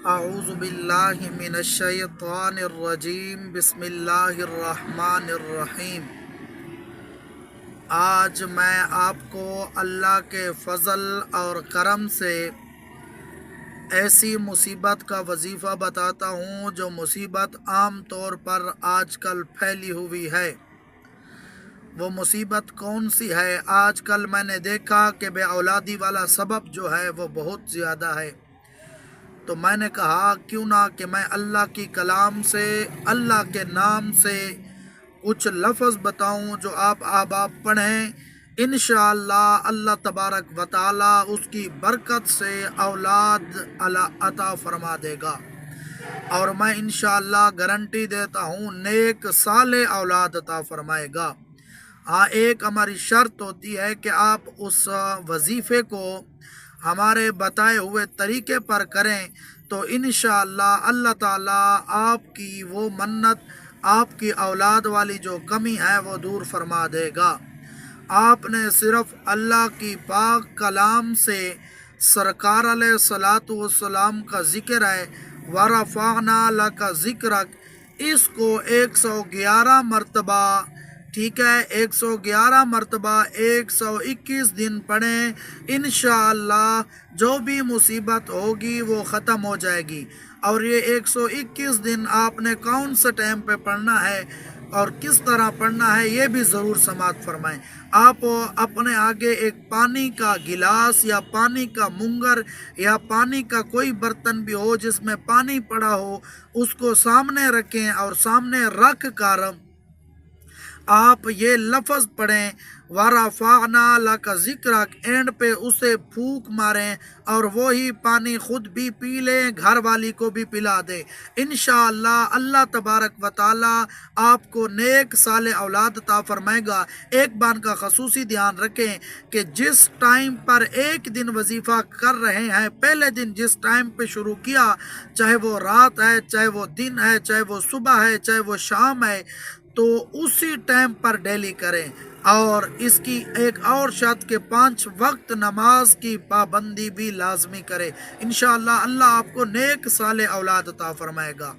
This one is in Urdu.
اعوذ باللہ من الشیطان الرجیم بسم اللہ الرحمن الرحیم۔ آج میں آپ کو اللہ کے فضل اور کرم سے ایسی مصیبت کا وظیفہ بتاتا ہوں جو مصیبت عام طور پر آج کل پھیلی ہوئی ہے۔ وہ مصیبت کون سی ہے؟ آج کل میں نے دیکھا کہ بے اولادی والا سبب جو ہے وہ بہت زیادہ ہے، تو میں نے کہا کیوں نہ کہ میں اللہ کی کلام سے، اللہ کے نام سے کچھ لفظ بتاؤں جو آپ احباب پڑھیں، انشاءاللہ اللہ تبارک و تعالی اس کی برکت سے اولاد عطا فرما دے گا، اور میں انشاءاللہ گارنٹی دیتا ہوں نیک صالح اولاد عطا فرمائے گا۔ ہاں، ایک ہماری شرط ہوتی ہے کہ آپ اس وظیفے کو ہمارے بتائے ہوئے طریقے پر کریں، تو انشاءاللہ اللہ تعالیٰ آپ کی وہ منت، آپ کی اولاد والی جو کمی ہے وہ دور فرما دے گا۔ آپ نے صرف اللہ کی پاک کلام سے سرکار علیہ الصلاۃ والسلام کا ذکر ہے، وَرَفَعْنَا لَكَ ذِكْرَكَ، اس کو 111 مرتبہ، ٹھیک ہے، 111 مرتبہ 121 دن پڑھیں، انشاءاللہ جو بھی مصیبت ہوگی وہ ختم ہو جائے گی۔ اور یہ 121 دن آپ نے کون سے ٹائم پہ پڑھنا ہے اور کس طرح پڑھنا ہے یہ بھی ضرور سماعت فرمائیں۔ آپ اپنے آگے ایک پانی کا گلاس یا پانی کا منگر یا پانی کا کوئی برتن بھی ہو جس میں پانی پڑا ہو، اس کو سامنے رکھیں اور سامنے رکھ کر آپ یہ لفظ پڑھیں، وَرَفَعْنَا لَكَ ذِكْرَكَ، اینڈ پہ اسے پھونک ماریں اور وہی پانی خود بھی پی لیں، گھر والی کو بھی پلا دیں۔ انشاءاللہ اللہ تبارک و تعالی آپ کو نیک صالح اولاد عطا فرمائے گا۔ ایک بات کا خصوصی دھیان رکھیں کہ جس ٹائم پر ایک دن وظیفہ کر رہے ہیں، پہلے دن جس ٹائم پہ شروع کیا، چاہے وہ رات ہے، چاہے وہ دن ہے، چاہے وہ صبح ہے، چاہے وہ شام ہے، تو اسی ٹائم پر ڈیلی کریں۔ اور اس کی ایک اور شرط کہ 5 وقت نماز کی پابندی بھی لازمی کرے۔ انشاءاللہ اللہ آپ کو نیک صالح اولاد عطا فرمائے گا۔